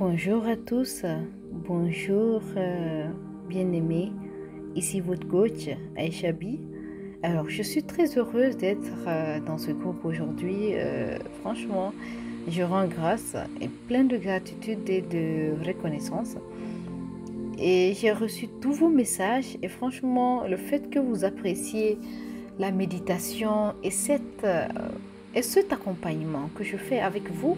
Bonjour à tous, bonjour bien-aimés, ici votre coach Aïcha Bi. Alors je suis très heureuse d'être dans ce groupe aujourd'hui, franchement je rends grâce et plein de gratitude et de reconnaissance. Et j'ai reçu tous vos messages et franchement le fait que vous appréciez la méditation et cet accompagnement que je fais avec vous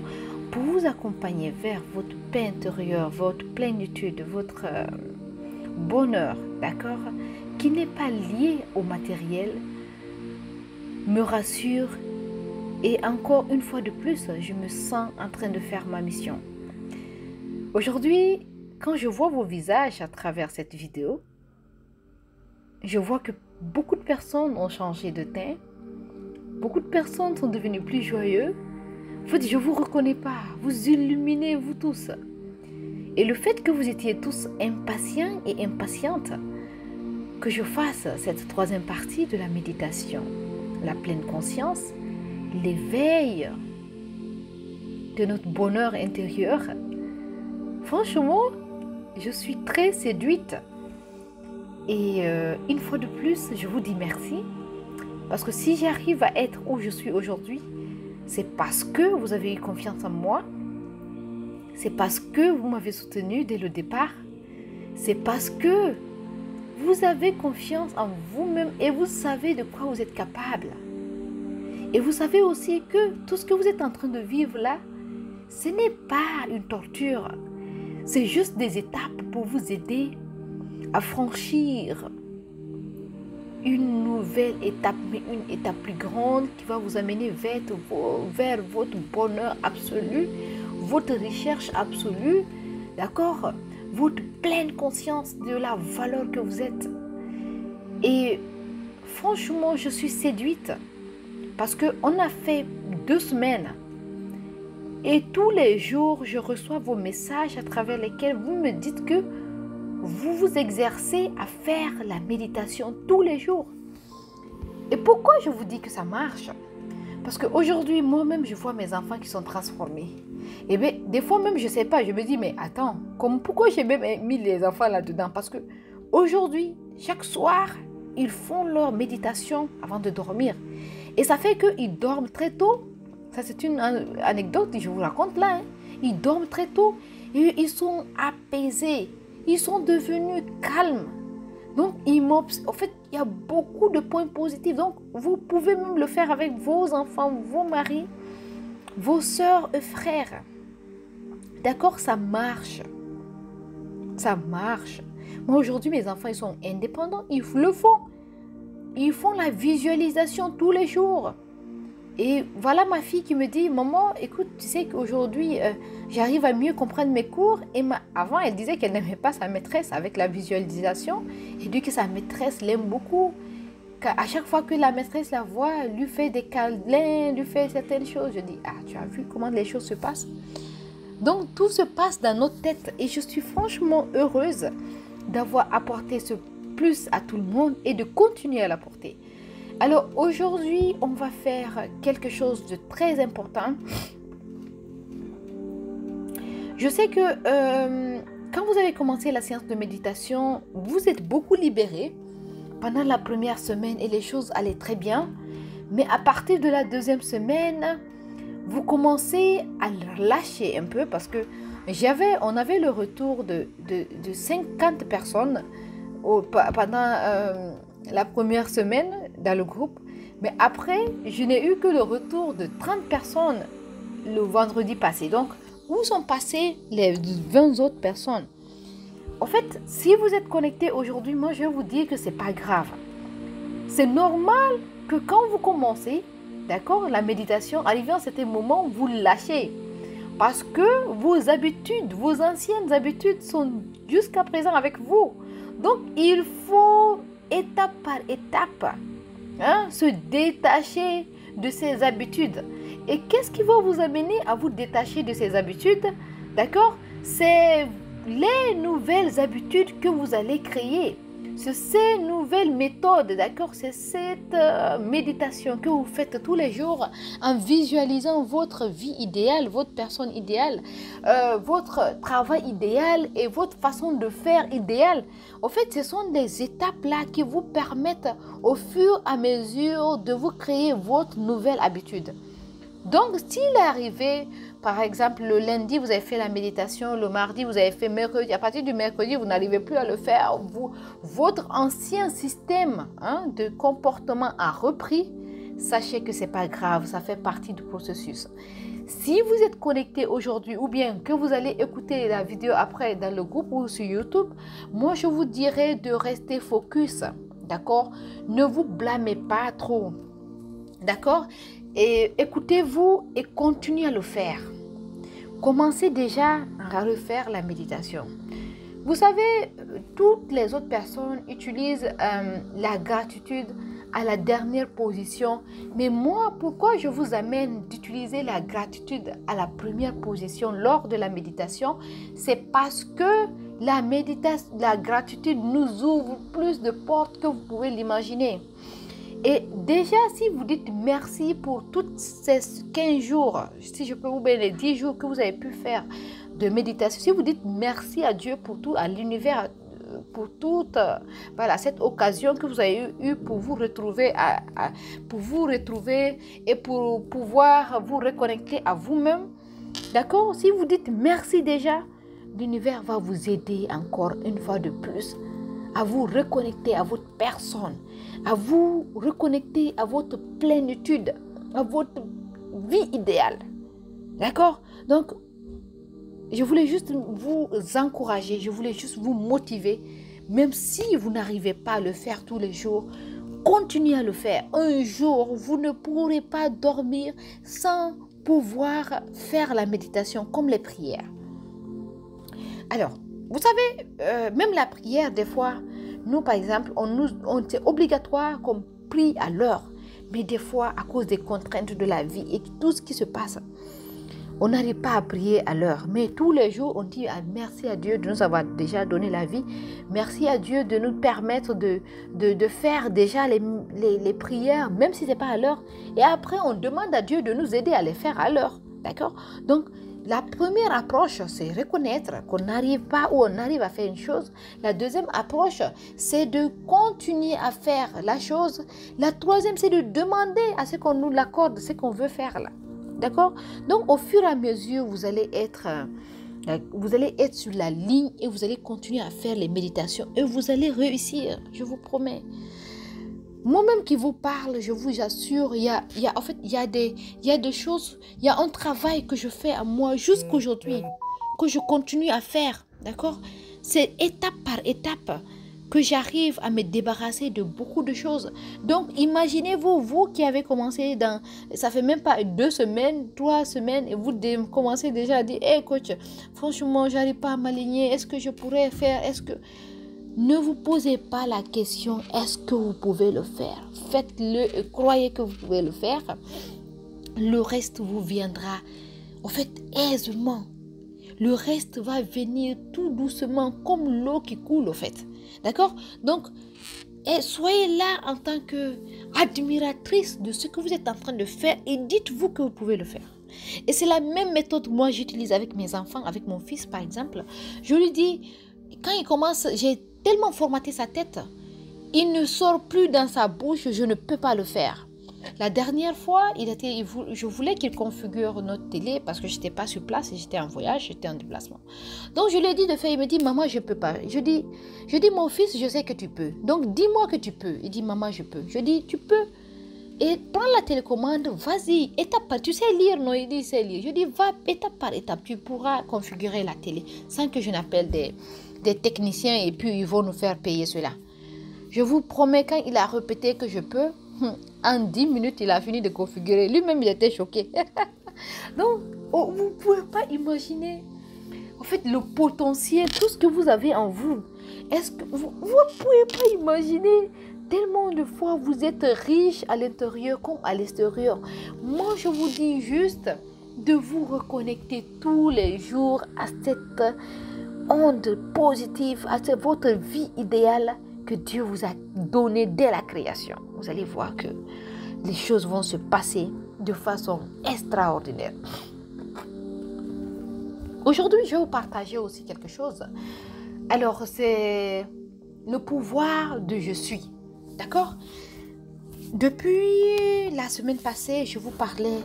pour vous accompagner vers votre paix intérieure, votre plénitude, votre bonheur, d'accord, qui n'est pas lié au matériel, me rassure et encore une fois de plus, je me sens en train de faire ma mission. Aujourd'hui, quand je vois vos visages à travers cette vidéo, je vois que beaucoup de personnes ont changé de teint, beaucoup de personnes sont devenues plus joyeuses. En fait, je ne vous reconnais pas, vous illuminez vous tous. Et le fait que vous étiez tous impatients et impatientes que je fasse cette troisième partie de la méditation, la pleine conscience, l'éveil de notre bonheur intérieur, franchement, je suis très séduite. Et une fois de plus, je vous dis merci. Parce que si j'arrive à être où je suis aujourd'hui, c'est parce que vous avez eu confiance en moi. C'est parce que vous m'avez soutenu dès le départ. C'est parce que vous avez confiance en vous-même et vous savez de quoi vous êtes capable. Et vous savez aussi que tout ce que vous êtes en train de vivre là, ce n'est pas une torture. C'est juste des étapes pour vous aider à franchir une nouvelle étape, mais une étape plus grande qui va vous amener vers votre bonheur absolu, votre recherche absolue, d'accord? Votre pleine conscience de la valeur que vous êtes. Et franchement, je suis séduite parce qu'on a fait 2 semaines et tous les jours, je reçois vos messages à travers lesquels vous me dites que vous vous exercez à faire la méditation tous les jours. Et pourquoi je vous dis que ça marche? Parce qu'aujourd'hui, moi-même, je vois mes enfants qui sont transformés. Et bien, des fois même, je ne sais pas, je me dis, mais attends, pourquoi j'ai même mis les enfants là-dedans? Parce qu'aujourd'hui, chaque soir, ils font leur méditation avant de dormir. Et ça fait qu'ils dorment très tôt. Ça, c'est une anecdote que je vous raconte là. Ils dorment très tôt et ils sont apaisés. Ils sont devenus calmes. Donc, en fait, il y a beaucoup de points positifs. Donc, vous pouvez même le faire avec vos enfants, vos maris, vos soeurs et frères. D'accord, ça marche. Ça marche. Moi, aujourd'hui, mes enfants, ils sont indépendants. Ils le font. Ils font la visualisation tous les jours. Et voilà ma fille qui me dit, maman, écoute, tu sais qu'aujourd'hui, j'arrive à mieux comprendre mes cours. Et avant, elle disait qu'elle n'aimait pas sa maîtresse avec la visualisation. Et dit que sa maîtresse l'aime beaucoup. À chaque fois que la maîtresse la voit, elle lui fait des câlins, lui fait certaines choses. Je dis, ah, tu as vu comment les choses se passent? Donc, tout se passe dans notre tête. Et je suis franchement heureuse d'avoir apporté ce plus à tout le monde et de continuer à l'apporter. Alors aujourd'hui, on va faire quelque chose de très important. Je sais que quand vous avez commencé la séance de méditation, vous êtes beaucoup libéré pendant la première semaine et les choses allaient très bien. Mais à partir de la deuxième semaine, vous commencez à lâcher un peu parce que on avait le retour de 50 personnes pendant la première semaine dans le groupe, mais après je n'ai eu que le retour de 30 personnes le vendredi passé. Donc où sont passées les 20 autres personnes? En fait, si vous êtes connectés aujourd'hui, moi je vais vous dire que c'est pas grave. C'est normal que quand vous commencez, d'accord, la méditation, arrivé à un certain moment, vous lâchez parce que vos habitudes, vos anciennes habitudes sont jusqu'à présent avec vous. Donc il faut étape par étape, se détacher de ces habitudes. Et qu'est-ce qui va vous amener à vous détacher de ces habitudes? D'accord? C'est les nouvelles habitudes que vous allez créer. C'est ces nouvelles méthodes, d'accord? C'est cette méditation que vous faites tous les jours en visualisant votre vie idéale, votre personne idéale, votre travail idéal et votre façon de faire idéale. En fait, ce sont des étapes-là qui vous permettent au fur et à mesure de vous créer votre nouvelle habitude. Donc, s'il est arrivé, par exemple, le lundi, vous avez fait la méditation, le mardi, vous avez fait mercredi, à partir du mercredi, vous n'arrivez plus à le faire, votre ancien système de comportement a repris, sachez que ce n'est pas grave, ça fait partie du processus. Si vous êtes connecté aujourd'hui ou bien que vous allez écouter la vidéo après dans le groupe ou sur YouTube, moi, je vous dirais de rester focus, d'accord? Ne vous blâmez pas trop, d'accord? Et écoutez-vous et continuez à le faire. Commencez déjà à refaire la méditation. Vous savez, toutes les autres personnes utilisent la gratitude à la dernière position. Mais moi, pourquoi je vous amène d'utiliser la gratitude à la première position lors de la méditation? C'est parce que la gratitude nous ouvre plus de portes que vous pouvez l'imaginer. Et déjà, si vous dites merci pour tous ces 15 jours, si je peux vous donner les 10 jours que vous avez pu faire de méditation, si vous dites merci à Dieu pour tout, à l'univers, pour toute cette occasion que vous avez eue pour vous retrouver, et pour pouvoir vous reconnecter à vous-même, d'accord? Si vous dites merci déjà, l'univers va vous aider encore une fois de plus à vous reconnecter à votre personne, à vous reconnecter à votre plénitude, à votre vie idéale. D'accord? Donc, je voulais juste vous encourager, je voulais juste vous motiver, même si vous n'arrivez pas à le faire tous les jours, continuez à le faire. Un jour, vous ne pourrez pas dormir sans pouvoir faire la méditation comme les prières. Alors, vous savez, même la prière, des fois, nous, par exemple, c'est obligatoire qu'on prie à l'heure. Mais des fois, à cause des contraintes de la vie et tout ce qui se passe, on n'arrive pas à prier à l'heure. Mais tous les jours, on dit merci à Dieu de nous avoir déjà donné la vie. Merci à Dieu de nous permettre de faire déjà les prières, même si ce n'est pas à l'heure. Et après, on demande à Dieu de nous aider à les faire à l'heure. D'accord? Donc, la première approche, c'est reconnaître qu'on n'arrive pas ou on arrive à faire une chose. La deuxième approche, c'est de continuer à faire la chose. La troisième, c'est de demander à ce qu'on nous l'accorde, ce qu'on veut faire là. D'accord? Donc, au fur et à mesure, vous allez être sur la ligne et vous allez continuer à faire les méditations et vous allez réussir, je vous promets. Moi-même qui vous parle, je vous assure, il y a des choses, il y a un travail que je fais à moi jusqu'aujourd'hui, que je continue à faire, d'accord? C'est étape par étape que j'arrive à me débarrasser de beaucoup de choses. Donc, imaginez-vous, vous qui avez commencé ça fait même pas 2 semaines, 3 semaines, et vous commencez déjà à dire, hey coach, franchement, j'arrive pas à m'aligner, est-ce que je pourrais faire, Ne vous posez pas la question, est-ce que vous pouvez le faire? Faites-le et croyez que vous pouvez le faire. Le reste vous viendra, en fait, aisément. Le reste va venir tout doucement, comme l'eau qui coule, en fait. D'accord? Donc, soyez là en tant qu'admiratrice de ce que vous êtes en train de faire et dites-vous que vous pouvez le faire. Et c'est la même méthode que moi j'utilise avec mes enfants, avec mon fils par exemple. Je lui dis, quand il commence, j'ai tellement formaté sa tête, il ne sort plus dans sa bouche, je ne peux pas le faire. La dernière fois, je voulais qu'il configure notre télé parce que je n'étais pas sur place, j'étais en voyage, j'étais en déplacement. Donc je lui ai dit de faire, il me dit, maman, je ne peux pas. Je dis, mon fils, je sais que tu peux. Donc dis-moi que tu peux. Il dit, maman, je peux. Je dis, tu peux. Et prends la télécommande, vas-y, étape par, tu sais lire, non? Il dit, il sait lire. Je dis, va étape par étape, tu pourras configurer la télé sans que je n'appelle des techniciens et puis ils vont nous faire payer cela. Je vous promets, quand il a répété que je peux, en 10 minutes, il a fini de configurer. Lui-même, il était choqué. Donc, vous ne pouvez pas imaginer, en fait, le potentiel, tout ce que vous avez en vous. Est-ce que vous ne pouvez pas imaginer tellement de fois vous êtes riche à l'intérieur comme à l'extérieur. Moi, je vous dis juste de vous reconnecter tous les jours à cette onde positive, à votre vie idéale que Dieu vous a donné dès la création. Vous allez voir que les choses vont se passer de façon extraordinaire. Aujourd'hui, je vais vous partager aussi quelque chose. Alors, c'est le pouvoir de je suis. D'accord? Depuis la semaine passée, je vous parlais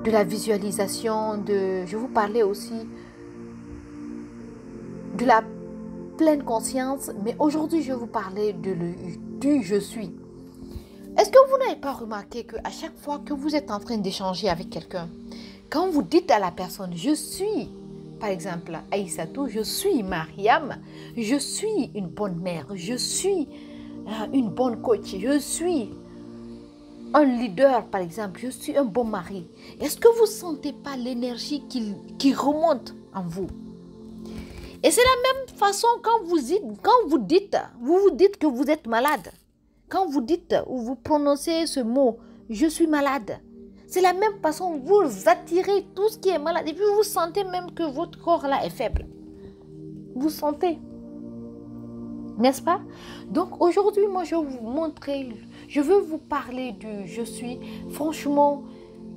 de la visualisation, je vous parlais aussi de la pleine conscience, mais aujourd'hui, je vais vous parler du je suis. Est-ce que vous n'avez pas remarqué qu'à chaque fois que vous êtes en train d'échanger avec quelqu'un, quand vous dites à la personne, je suis, par exemple, Aïssatou, je suis Mariam, je suis une bonne mère, je suis une bonne coach, je suis un leader, par exemple, je suis un bon mari. Est-ce que vous ne sentez pas l'énergie qui remonte en vous? Et c'est la même façon quand vous dites que vous êtes malade. Quand vous dites ou vous prononcez ce mot, je suis malade. C'est la même façon, vous attirez tout ce qui est malade. Et puis vous sentez même que votre corps là est faible. Vous sentez. N'est-ce pas? Donc aujourd'hui, moi je vais vous montrer, je veux vous parler du je suis. Franchement,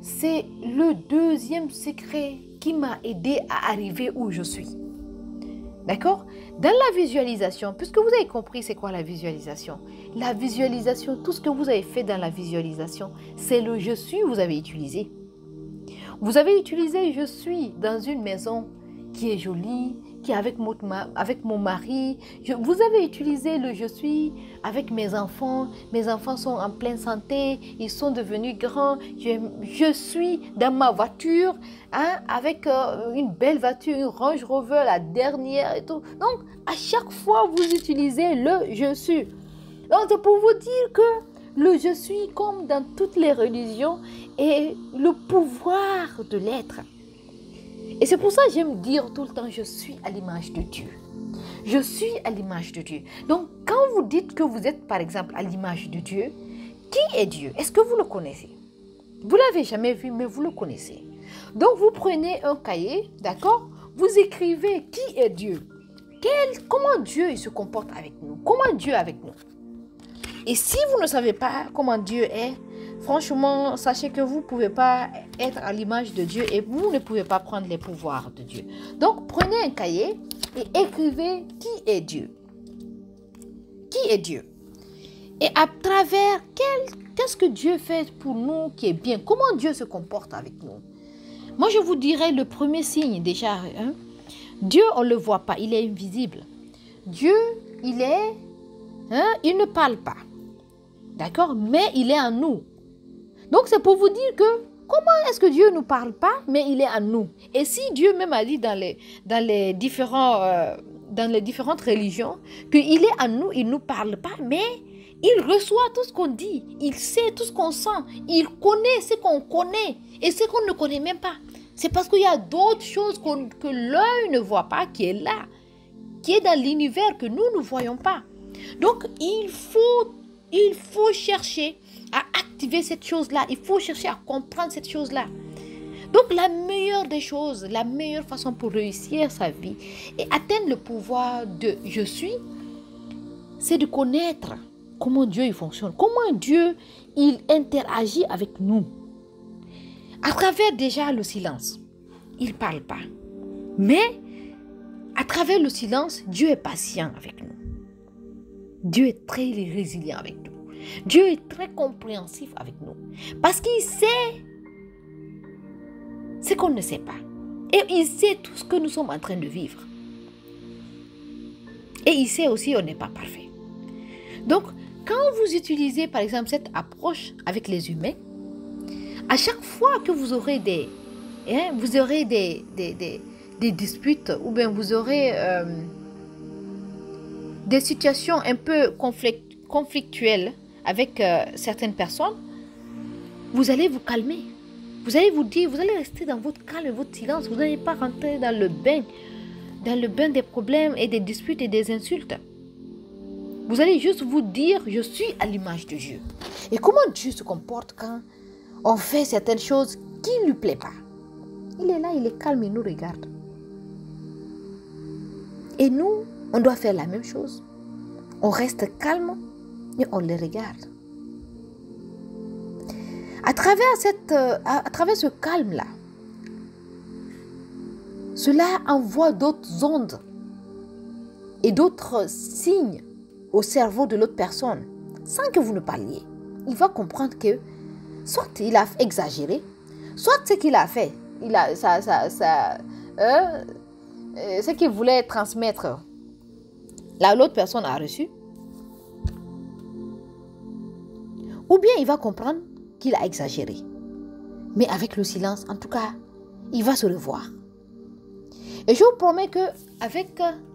c'est le deuxième secret qui m'a aidé à arriver où je suis. D'accord? Dans la visualisation, puisque vous avez compris c'est quoi la visualisation. La visualisation, tout ce que vous avez fait dans la visualisation, c'est le je suis que vous avez utilisé. Vous avez utilisé je suis dans une maison qui est jolie, qui est avec mon mari. Vous avez utilisé le je suis avec mes enfants. Mes enfants sont en pleine santé, ils sont devenus grands. Je suis dans ma voiture, avec une belle voiture, une Range Rover, la dernière et tout. Donc, à chaque fois, vous utilisez le je suis. Donc, c'est pour vous dire que le je suis, comme dans toutes les religions, est le pouvoir de l'être. Et c'est pour ça que j'aime dire tout le temps, je suis à l'image de Dieu. Je suis à l'image de Dieu. Donc, quand vous dites que vous êtes, par exemple, à l'image de Dieu, qui est Dieu? Est-ce que vous le connaissez? Vous ne l'avez jamais vu, mais vous le connaissez. Donc, vous prenez un cahier, d'accord? Vous écrivez qui est Dieu? Comment Dieu il se comporte avec nous? Comment Dieu est avec nous? Et si vous ne savez pas comment Dieu est, franchement, sachez que vous ne pouvez pas être à l'image de Dieu et vous ne pouvez pas prendre les pouvoirs de Dieu. Donc, prenez un cahier et écrivez qui est Dieu. Qui est Dieu? Et à travers, qu'est-ce que Dieu fait pour nous qui est bien? Comment Dieu se comporte avec nous? Moi, je vous dirais le premier signe déjà. Dieu, on ne le voit pas, il est invisible. Dieu, il ne parle pas. D'accord? Mais il est en nous. Donc, c'est pour vous dire que comment est-ce que Dieu ne nous parle pas, mais il est en nous? Et si Dieu même a dit dans les différentes religions qu'il est en nous, il ne nous parle pas, mais il reçoit tout ce qu'on dit. Il sait tout ce qu'on sent. Il connaît ce qu'on connaît et ce qu'on ne connaît même pas. C'est parce qu'il y a d'autres choses que l'œil ne voit pas qui est là, qui est dans l'univers que nous ne voyons pas. Donc, il faut chercher à activer cette chose-là. Il faut chercher à comprendre cette chose-là. Donc, la meilleure des choses, la meilleure façon pour réussir sa vie et atteindre le pouvoir de « je suis », c'est de connaître comment Dieu il fonctionne, comment Dieu il interagit avec nous. À travers déjà le silence, il ne parle pas. Mais à travers le silence, Dieu est patient avec nous. Dieu est très résilient avec nous. Dieu est très compréhensif avec nous. Parce qu'il sait ce qu'on ne sait pas. Et il sait tout ce que nous sommes en train de vivre. Et il sait aussi qu'on n'est pas parfait. Donc, quand vous utilisez par exemple cette approche avec les humains, à chaque fois que vous aurez des disputes ou bien vous aurez des situations un peu conflictuelles avec certaines personnes, vous allez vous calmer. Vous allez vous dire, vous allez rester dans votre calme et votre silence. Vous n'allez pas rentrer dans le bain des problèmes et des disputes et des insultes. Vous allez juste vous dire, je suis à l'image de Dieu. Et comment Dieu se comporte quand on fait certaines choses qui ne lui plaisent pas? Il est là, il est calme, il nous regarde. Et nous, on doit faire la même chose. On reste calme et on les regarde. À travers ce calme-là, cela envoie d'autres ondes et d'autres signes au cerveau de l'autre personne sans que vous ne parliez. Il va comprendre que soit il a exagéré, soit ce qu'il a fait, ce qu'il voulait transmettre, l'autre personne a reçu. Ou bien il va comprendre qu'il a exagéré. Mais avec le silence, en tout cas, il va se revoir. Et je vous promets que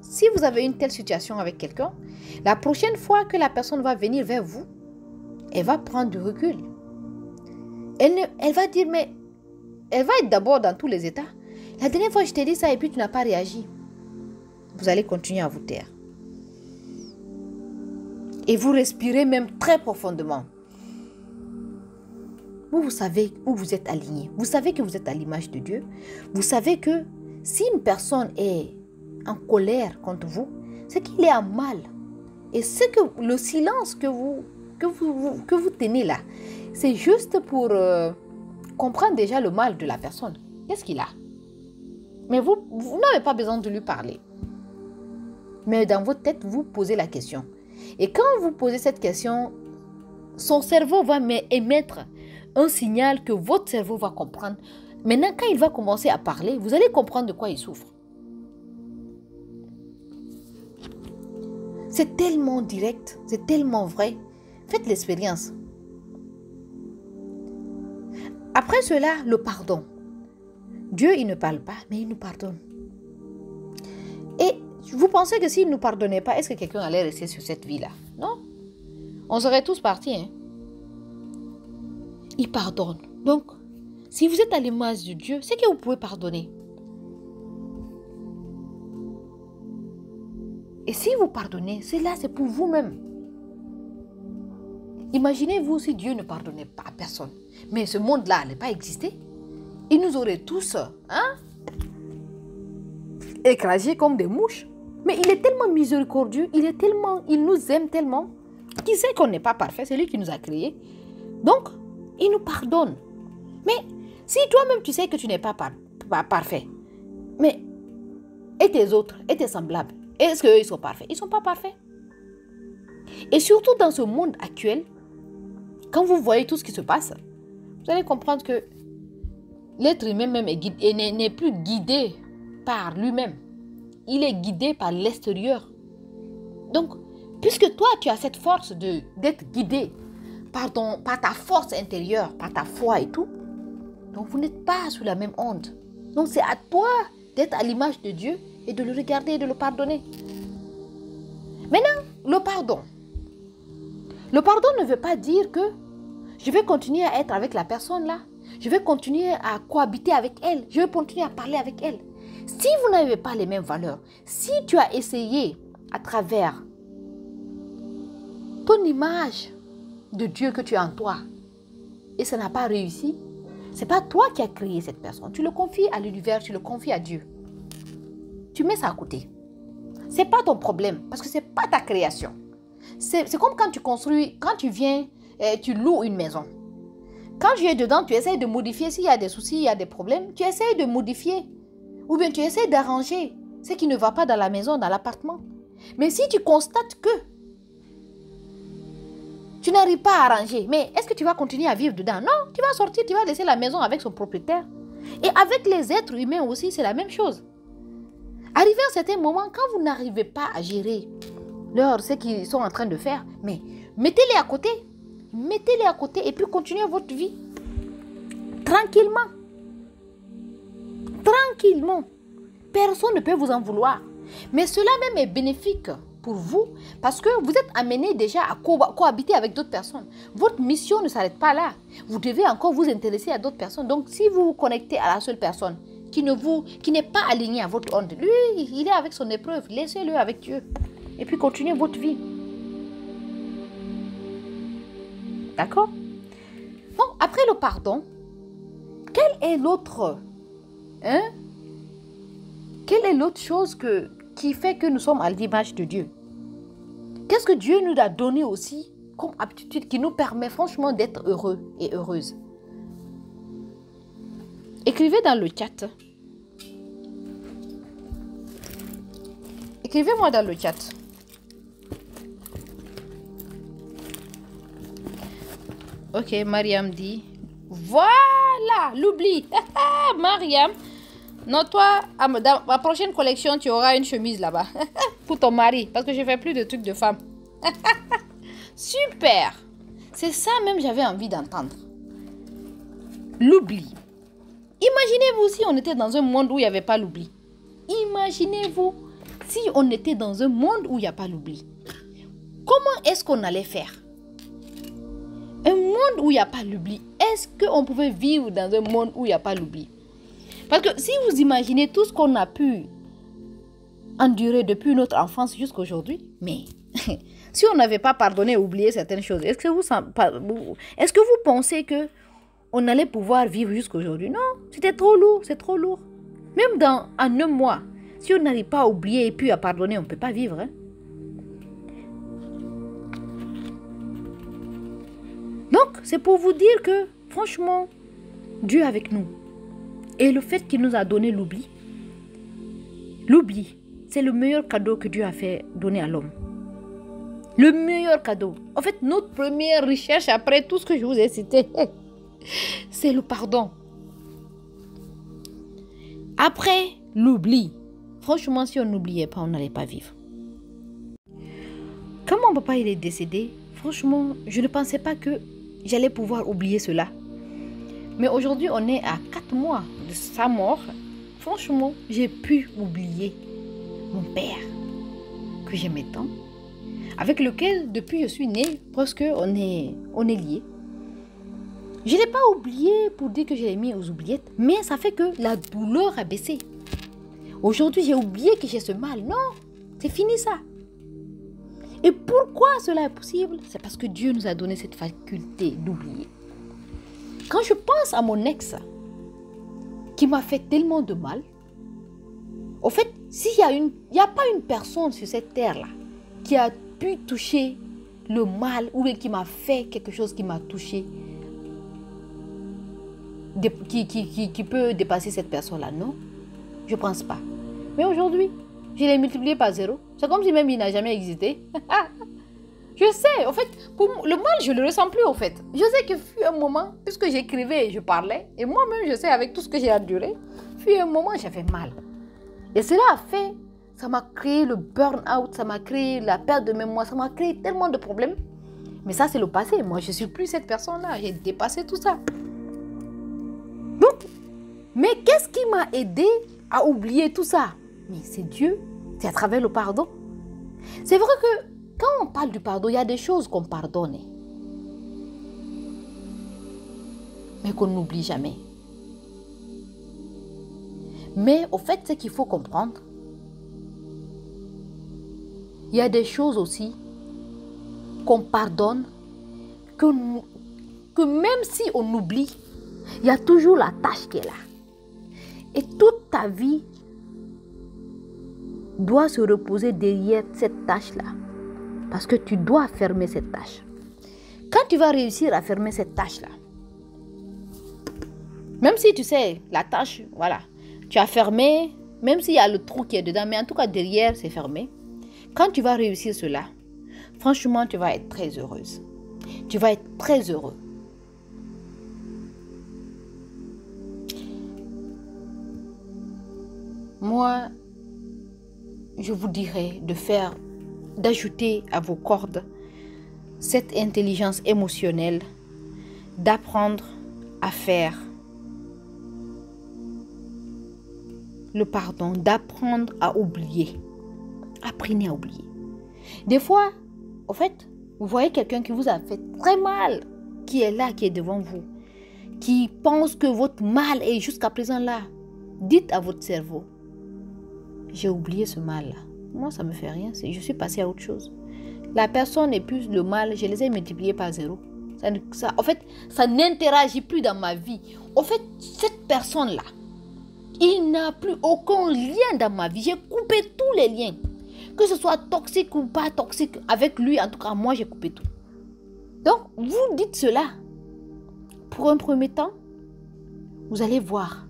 si vous avez une telle situation avec quelqu'un, la prochaine fois que la personne va venir vers vous, elle va prendre du recul. Elle va dire, mais elle va être d'abord dans tous les états. La dernière fois, je t'ai dit ça et puis tu n'as pas réagi. Vous allez continuer à vous taire. Et vous respirez même très profondément. Vous savez où vous êtes aligné. Vous savez que vous êtes à l'image de Dieu. Vous savez que si une personne est en colère contre vous, c'est qu'il est en mal. Et c'est que le silence que vous tenez là, c'est juste pour comprendre déjà le mal de la personne. Qu'est-ce qu'il a? Mais vous n'avez pas besoin de lui parler. Mais dans votre tête, vous posez la question. Et quand vous posez cette question, son cerveau va émettre un signal que votre cerveau va comprendre. Maintenant, quand il va commencer à parler, vous allez comprendre de quoi il souffre. C'est tellement direct, c'est tellement vrai. Faites l'expérience. Après cela, le pardon. Dieu, il ne parle pas, mais il nous pardonne. Et vous pensez que s'il ne nous pardonnait pas, est-ce que quelqu'un allait rester sur cette vie-là? Non. On serait tous partis. Hein? Il pardonne. Donc, si vous êtes à l'image de Dieu, c'est que vous pouvez pardonner. Et si vous pardonnez, c'est pour vous-même. Imaginez-vous si Dieu ne pardonnait pas à personne. Mais ce monde-là n'allait pas exister. Il nous aurait tous écrasés comme des mouches. Mais il est tellement miséricordieux, il nous aime tellement, qu'il sait qu'on n'est pas parfait, c'est lui qui nous a créés. Donc, il nous pardonne. Mais si toi-même tu sais que tu n'es pas parfait, mais et tes autres, et tes semblables, est-ce qu'eux ils sont parfaits? Ils ne sont pas parfaits. Et surtout dans ce monde actuel, quand vous voyez tout ce qui se passe, vous allez comprendre que l'être humain même n'est plus guidé par lui-même. Il est guidé par l'extérieur. Donc, puisque toi, tu as cette force d'être guidé par ta force intérieure, par ta foi et tout, donc vous n'êtes pas sous la même onde. Donc, c'est à toi d'être à l'image de Dieu et de le regarder et de le pardonner. Maintenant, le pardon. Le pardon ne veut pas dire que je vais continuer à être avec la personne là. Je vais continuer à cohabiter avec elle. Je vais continuer à parler avec elle. Si vous n'avez pas les mêmes valeurs, si tu as essayé à travers ton image de Dieu que tu as en toi et ça n'a pas réussi, ce n'est pas toi qui as créé cette personne. Tu le confies à l'univers, tu le confies à Dieu. Tu mets ça à côté. Ce n'est pas ton problème parce que ce n'est pas ta création. C'est comme quand tu construis, quand tu viens, tu loues une maison. Quand tu es dedans, tu essaies de modifier. S'il y a des soucis, il y a des problèmes, tu essaies de modifier. Ou bien tu essaies d'arranger ce qui ne va pas dans la maison, dans l'appartement. Mais si tu constates que tu n'arrives pas à arranger, mais est-ce que tu vas continuer à vivre dedans? Non, tu vas sortir, tu vas laisser la maison avec son propriétaire. Et avec les êtres humains aussi, c'est la même chose. Arrivé à un certain moment, quand vous n'arrivez pas à gérer ce qu'ils sont en train de faire, mais mettez-les à côté. Mettez-les à côté et puis continuez votre vie. Tranquillement. Tranquillement. Personne ne peut vous en vouloir. Mais cela même est bénéfique pour vous parce que vous êtes amené déjà à cohabiter avec d'autres personnes. Votre mission ne s'arrête pas là. Vous devez encore vous intéresser à d'autres personnes. Donc, si vous vous connectez à la seule personne qui n'est pas alignée à votre onde, lui, il est avec son épreuve. Laissez-le avec Dieu. Et puis, continuez votre vie. D'accord? Donc, après le pardon, quelle est l'autre quelle est l'autre chose qui fait que nous sommes à l'image de Dieu? Qu'est-ce que Dieu nous a donné aussi comme aptitude qui nous permet franchement d'être heureux et heureuses? Écrivez dans le chat. Écrivez-moi dans le chat. Ok, Mariam dit. Voilà, l'oubli. Mariam, non, toi, dans ma prochaine collection, tu auras une chemise là-bas. Pour ton mari, parce que je ne fais plus de trucs de femme. Super. C'est ça même j'avais envie d'entendre. L'oubli. Imaginez-vous si on était dans un monde où il n'y avait pas l'oubli. Imaginez-vous si on était dans un monde où il n'y a pas l'oubli. Comment est-ce qu'on allait faire? Un monde où il n'y a pas l'oubli. Est-ce qu'on pouvait vivre dans un monde où il n'y a pas l'oubli? Parce que si vous imaginez tout ce qu'on a pu endurer depuis notre enfance jusqu'à aujourd'hui, mais si on n'avait pas pardonné et oublié certaines choses, est-ce que vous pensez que on allait pouvoir vivre jusqu'à aujourd'hui? Non, c'était trop lourd, c'est trop lourd. Même en un mois, si on n'arrive pas à oublier et puis à pardonner, on ne peut pas vivre. Hein? Donc, c'est pour vous dire que, franchement, Dieu est avec nous. Et le fait qu'il nous a donné l'oubli, c'est le meilleur cadeau que Dieu a fait donner à l'homme. Le meilleur cadeau. En fait, notre première recherche après tout ce que je vous ai cité, c'est le pardon. Après l'oubli, franchement, si on n'oubliait pas, on n'allait pas vivre. Quand mon papa il est décédé, franchement, je ne pensais pas que j'allais pouvoir oublier cela. Mais aujourd'hui, on est à 4 mois de sa mort. Franchement, j'ai pu oublier mon père, que j'aimais tant, avec lequel, depuis je suis née, presque on est liés. Je ne l'ai pas oublié pour dire que je l'ai mis aux oubliettes, mais ça fait que la douleur a baissé. Aujourd'hui, j'ai oublié que j'ai ce mal. Non, c'est fini ça. Et pourquoi cela est possible? C'est parce que Dieu nous a donné cette faculté d'oublier. Quand je pense à mon ex, qui m'a fait tellement de mal, au fait, s'il y a pas une personne sur cette terre-là qui a pu toucher le mal ou bien qui m'a fait quelque chose qui m'a touché, qui peut dépasser cette personne-là, non, je ne pense pas. Mais aujourd'hui, je l'ai multiplié par 0. C'est comme si même il n'a jamais existé. Je sais, en fait, pour le mal, je ne le ressens plus, en fait. Je sais que fut un moment, puisque j'écrivais et je parlais, et moi-même, je sais, avec tout ce que j'ai enduré, fut un moment, j'avais mal. Et cela a fait, ça m'a créé le burn-out, ça m'a créé la perte de mémoire, ça m'a créé tellement de problèmes. Mais ça, c'est le passé. Moi, je ne suis plus cette personne-là. J'ai dépassé tout ça. Donc, mais qu'est-ce qui m'a aidé à oublier tout ça? Mais c'est Dieu, c'est à travers le pardon. C'est vrai que quand on parle du pardon, il y a des choses qu'on pardonne, mais qu'on n'oublie jamais. Mais au fait, ce qu'il faut comprendre, il y a des choses aussi qu'on pardonne, que même si on oublie, il y a toujours la tâche qui est là. Et toute ta vie doit se reposer derrière cette tâche-là. Parce que tu dois fermer cette tâche. Quand tu vas réussir à fermer cette tâche-là, même si tu sais, la tâche, voilà, tu as fermé, même s'il y a le trou qui est dedans, mais en tout cas derrière, c'est fermé. Quand tu vas réussir cela, franchement, tu vas être très heureuse. Tu vas être très heureux. Moi, je vous dirais d'ajouter à vos cordes cette intelligence émotionnelle, d'apprendre à faire le pardon, d'apprendre à oublier. Apprenez à oublier. Des fois, en fait, vous voyez quelqu'un qui vous a fait très mal, qui est là, qui est devant vous, qui pense que votre mal est jusqu'à présent là. Dites à votre cerveau, j'ai oublié ce mal-là. Moi, ça ne me fait rien. Je suis passée à autre chose. La personne et plus le mal, je les ai multipliés par 0. En fait, ça n'interagit plus dans ma vie. En fait, cette personne-là, il n'a plus aucun lien dans ma vie. J'ai coupé tous les liens. Que ce soit toxique ou pas toxique, avec lui, en tout cas, moi, j'ai coupé tout. Donc, vous dites cela. Pour un premier temps, vous allez voir.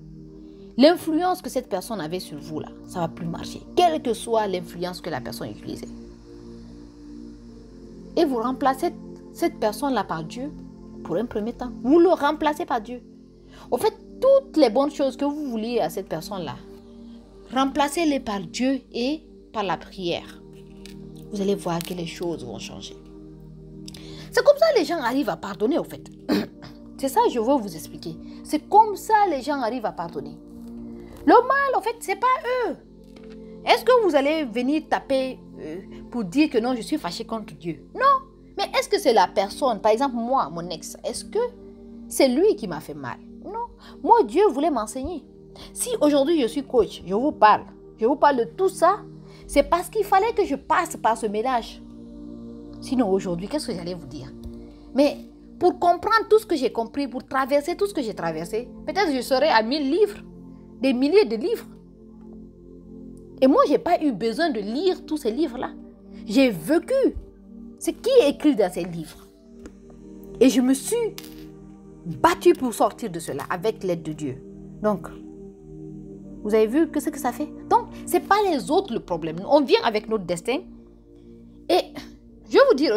L'influence que cette personne avait sur vous, là, ça ne va plus marcher. Quelle que soit l'influence que la personne utilisait. Et vous remplacez cette personne-là par Dieu pour un premier temps. Vous le remplacez par Dieu. Au fait, toutes les bonnes choses que vous vouliez à cette personne-là, remplacez-les par Dieu et par la prière. Vous allez voir que les choses vont changer. C'est comme ça que les gens arrivent à pardonner, au fait. C'est ça que je veux vous expliquer. C'est comme ça que les gens arrivent à pardonner. Le mal, en fait, ce n'est pas eux. Est-ce que vous allez venir taper pour dire que non, je suis fâché contre Dieu? Non. Mais est-ce que c'est la personne, par exemple moi, mon ex, est-ce que c'est lui qui m'a fait mal? Non. Moi, Dieu voulait m'enseigner. Si aujourd'hui je suis coach, je vous parle de tout ça, c'est parce qu'il fallait que je passe par ce ménage. Sinon aujourd'hui, qu'est-ce que j'allais vous dire? Mais pour comprendre tout ce que j'ai compris, pour traverser tout ce que j'ai traversé, peut-être je serais à 1000 livres, des milliers de livres. Et moi, je n'ai pas eu besoin de lire tous ces livres-là. J'ai vécu ce qui est écrit dans ces livres. Et je me suis battue pour sortir de cela avec l'aide de Dieu. Donc, vous avez vu ce que ça fait? Donc, ce n'est pas les autres le problème. On vient avec notre destin. Et je vais vous dire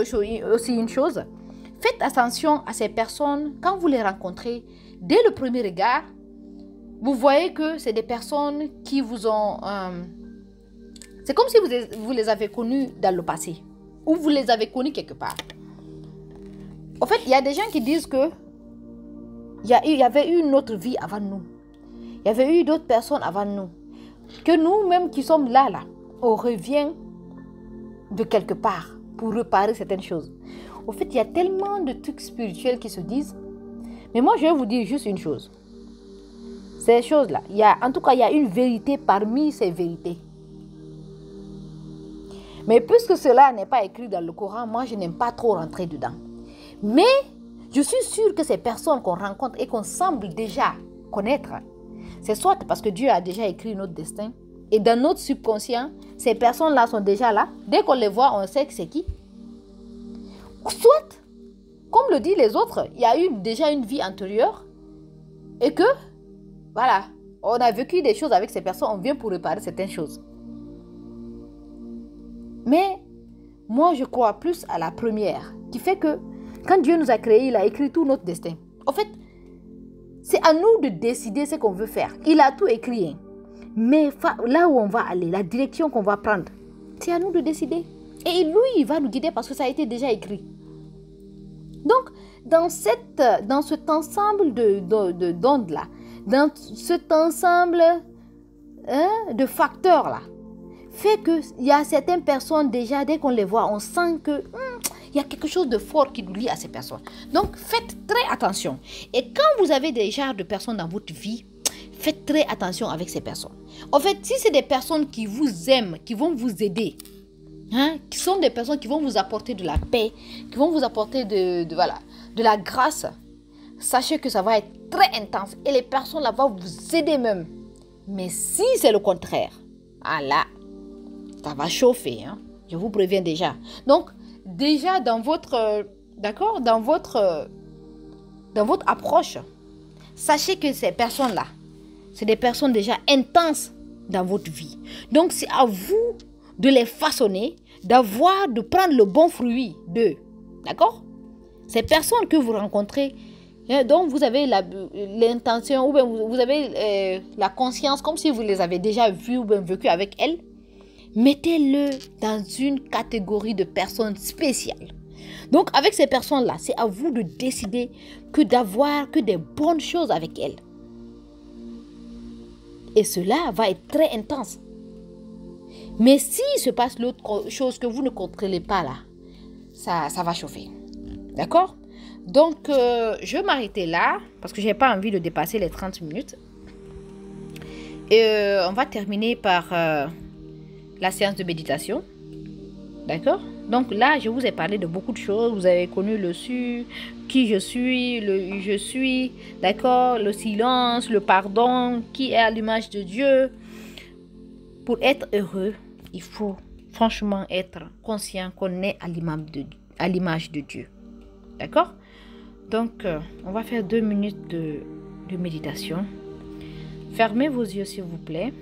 aussi une chose. Faites attention à ces personnes quand vous les rencontrez. Dès le premier regard, vous voyez que c'est des personnes qui vous ont... c'est comme si vous les avez connus dans le passé. Ou vous les avez connus quelque part. En fait, il y a des gens qui disent que il y avait eu une autre vie avant nous. Il y avait eu d'autres personnes avant nous. Que nous-mêmes qui sommes là, on revient de quelque part pour réparer certaines choses. En fait, il y a tellement de trucs spirituels qui se disent. Mais moi, je vais vous dire juste une chose. Ces choses-là, en tout cas, il y a une vérité parmi ces vérités. Mais puisque cela n'est pas écrit dans le Coran, moi, je n'aime pas trop rentrer dedans. Mais je suis sûre que ces personnes qu'on rencontre et qu'on semble déjà connaître, c'est soit parce que Dieu a déjà écrit notre destin. Et dans notre subconscient, ces personnes-là sont déjà là. Dès qu'on les voit, on sait que c'est qui. Soit, comme le disent les autres, il y a eu déjà une vie antérieure. Et que, voilà, on a vécu des choses avec ces personnes, on vient pour réparer certaines choses. Mais, moi je crois plus à la première, qui fait que, quand Dieu nous a créés, il a écrit tout notre destin. En fait, c'est à nous de décider ce qu'on veut faire. Il a tout écrit. Hein. Mais là où on va aller, la direction qu'on va prendre, c'est à nous de décider. Et lui, il va nous guider parce que ça a été déjà écrit. Donc, dans cet ensemble d'ondes-là, dans cet ensemble de facteurs-là, fait qu'il y a certaines personnes déjà, dès qu'on les voit, on sent que il y a quelque chose de fort qui nous lie à ces personnes. Donc, faites très attention. Et quand vous avez des genres de personnes dans votre vie, faites très attention avec ces personnes. En fait, si c'est des personnes qui vous aiment, qui vont vous aider, qui sont des personnes qui vont vous apporter de la paix, qui vont vous apporter de la grâce, sachez que ça va être très intense. Et les personnes là vont vous aider même. Mais si c'est le contraire, là, ça va chauffer. Je vous préviens déjà. Donc, déjà dans votre approche, sachez que ces personnes-là, c'est des personnes déjà intenses dans votre vie. Donc, c'est à vous de les façonner, de prendre le bon fruit d'eux. D'accord? Ces personnes que vous rencontrez, dont vous avez l'intention, ou bien vous avez la conscience, comme si vous les avez déjà vues ou bien vécues avec elles, mettez-le dans une catégorie de personnes spéciales. Donc, avec ces personnes-là, c'est à vous de décider d'avoir que des bonnes choses avec elles. Et cela va être très intense. Mais s'il se passe l'autre chose que vous ne contrôlez pas là, ça va chauffer. D'accord? Donc, je vais m'arrêter là parce que je n'ai pas envie de dépasser les 30 minutes. Et on va terminer par la séance de méditation. D'accord? Donc là, je vous ai parlé de beaucoup de choses. Vous avez connu le su, qui je suis, le je suis, d'accord? Le silence, le pardon, qui est à l'image de Dieu. Pour être heureux, il faut franchement être conscient qu'on est à l'image de Dieu. D'accord? Donc, on va faire 2 minutes de méditation. Fermez vos yeux, s'il vous plaît.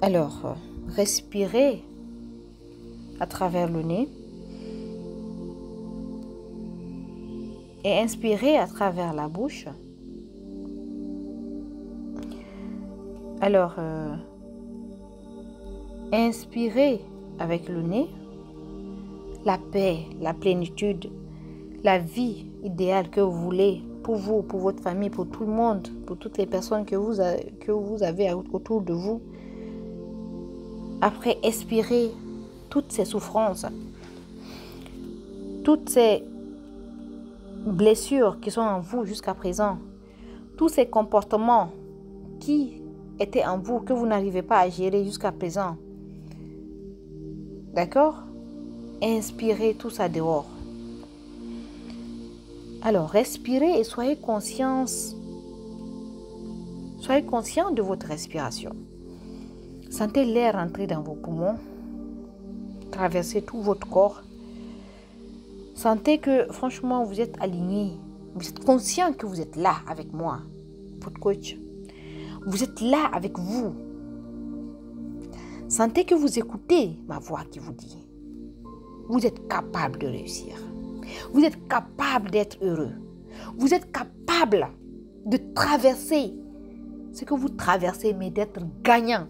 Alors, respirez à travers le nez et inspirez à travers la bouche. Alors, inspirez avec le nez la paix, la plénitude, la vie idéale que vous voulez pour vous, pour votre famille, pour tout le monde, pour toutes les personnes que vous avez autour de vous. Après, expirez toutes ces souffrances, toutes ces blessures qui sont en vous jusqu'à présent, tous ces comportements qui étaient en vous, que vous n'arrivez pas à gérer jusqu'à présent. D'accord? Inspirez tout ça dehors. Alors, respirez et soyez conscient de votre respiration. Sentez l'air entrer dans vos poumons, traverser tout votre corps. Sentez que, franchement, vous êtes aligné. Vous êtes conscient que vous êtes là avec moi, votre coach. Vous êtes là avec vous. Sentez que vous écoutez ma voix qui vous dit. Vous êtes capable de réussir. Vous êtes capable d'être heureux. Vous êtes capable de traverser ce que vous traversez, mais d'être gagnant.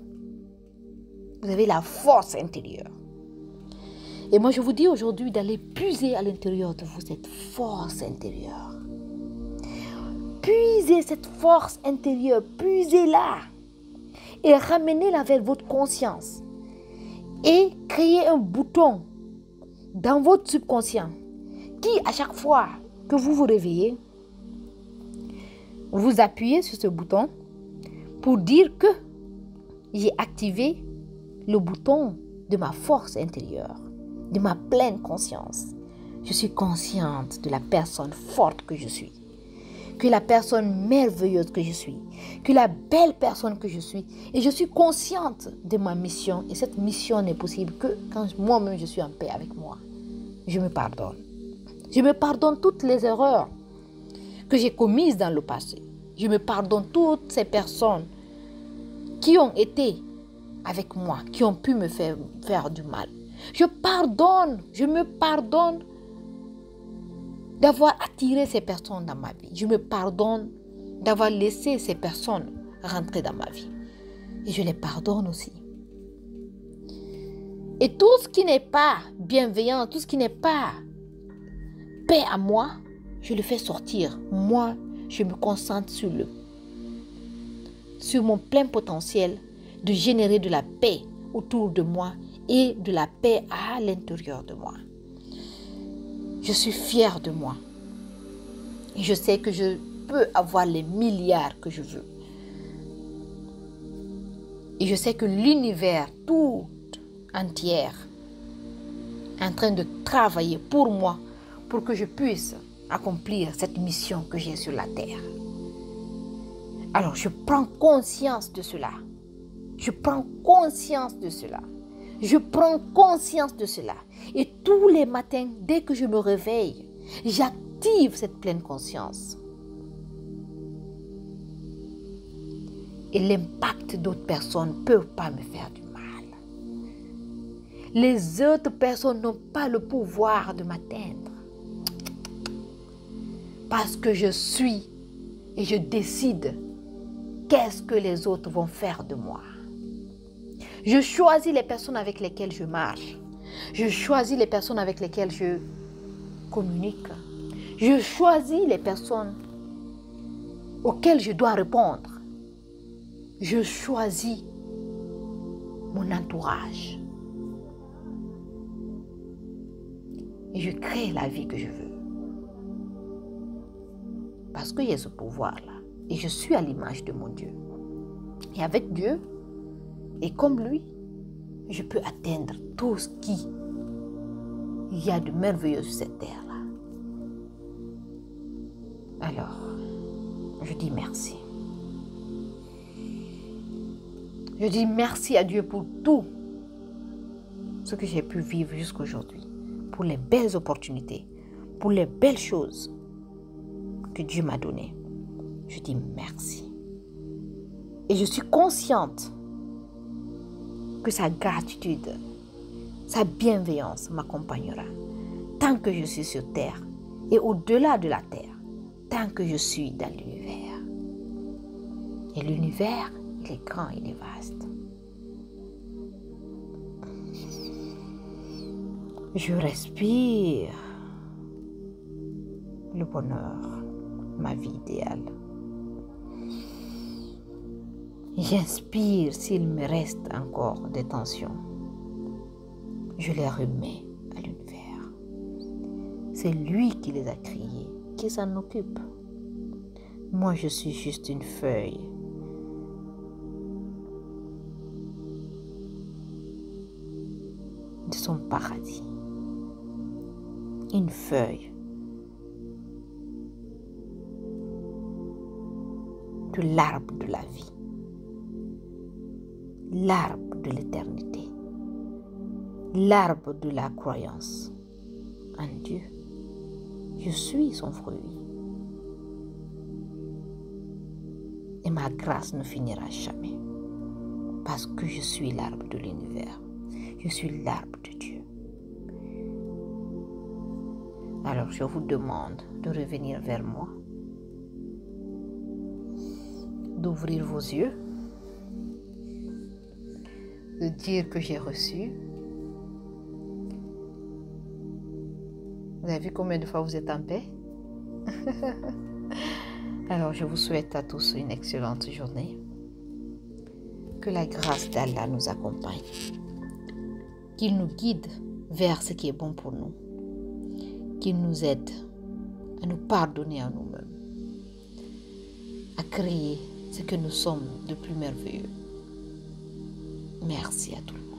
Vous avez la force intérieure. Et moi, je vous dis aujourd'hui d'aller puiser à l'intérieur de vous cette force intérieure. Puisez cette force intérieure, puisez-la et ramenez-la vers votre conscience. Et créez un bouton dans votre subconscient qui, à chaque fois que vous vous réveillez, vous appuyez sur ce bouton pour dire que j'ai activé le bouton de ma force intérieure, de ma pleine conscience. Je suis consciente de la personne forte que je suis, que la personne merveilleuse que je suis, que la belle personne que je suis. Et je suis consciente de ma mission. Et cette mission n'est possible que quand moi-même je suis en paix avec moi. Je me pardonne. Je me pardonne toutes les erreurs que j'ai commises dans le passé. Je me pardonne toutes ces personnes qui ont été avec moi, qui ont pu me faire du mal. Je me pardonne d'avoir attiré ces personnes dans ma vie. Je me pardonne d'avoir laissé ces personnes rentrer dans ma vie. Et je les pardonne aussi. Et tout ce qui n'est pas bienveillant, tout ce qui n'est pas paix à moi, je le fais sortir. Moi, je me concentre sur mon plein potentiel de générer de la paix autour de moi et de la paix à l'intérieur de moi. Je suis fière de moi. Et je sais que je peux avoir les milliards que je veux. Et je sais que l'univers tout entière est en train de travailler pour moi, pour que je puisse accomplir cette mission que j'ai sur la terre. Alors, je prends conscience de cela. Je prends conscience de cela. Je prends conscience de cela. Et tous les matins, dès que je me réveille, j'active cette pleine conscience. Et l'impact d'autres personnes ne peut pas me faire du mal. Les autres personnes n'ont pas le pouvoir de m'atteindre. Parce que je suis et je décide qu'est-ce que les autres vont faire de moi. Je choisis les personnes avec lesquelles je marche. Je choisis les personnes avec lesquelles je communique. Je choisis les personnes auxquelles je dois répondre. Je choisis mon entourage. Et je crée la vie que je veux. Parce qu'il y a ce pouvoir-là. Et je suis à l'image de mon Dieu. Et avec Dieu, et comme lui, je peux atteindre tout ce qu'il y a de merveilleux sur cette terre-là. Alors, je dis merci. Je dis merci à Dieu pour tout ce que j'ai pu vivre jusqu'à aujourd'hui, pour les belles opportunités, pour les belles choses que Dieu m'a données. Je dis merci. Et je suis consciente que sa gratitude, sa bienveillance m'accompagnera tant que je suis sur terre et au-delà de la terre, tant que je suis dans l'univers. Et l'univers, il est grand, il est vaste. Je respire le bonheur, ma vie idéale. J'inspire s'il me reste encore des tensions. Je les remets à l'univers. C'est lui qui les a créés, qui s'en occupe. Moi, je suis juste une feuille. De son paradis. Une feuille de l'arbre de la vie. L'arbre de l'éternité. L'arbre de la croyance en Dieu. Je suis son fruit. Et ma grâce ne finira jamais. Parce que je suis l'arbre de l'univers. Je suis l'arbre de Dieu. Alors je vous demande de revenir vers moi. D'ouvrir vos yeux. De dire que j'ai reçu. Vous avez vu combien de fois vous êtes en paix? Alors je vous souhaite à tous une excellente journée. Que la grâce d'Allah nous accompagne. Qu'il nous guide vers ce qui est bon pour nous. Qu'il nous aide à nous pardonner à nous-mêmes. À créer ce que nous sommes de plus merveilleux. Merci à tout le monde.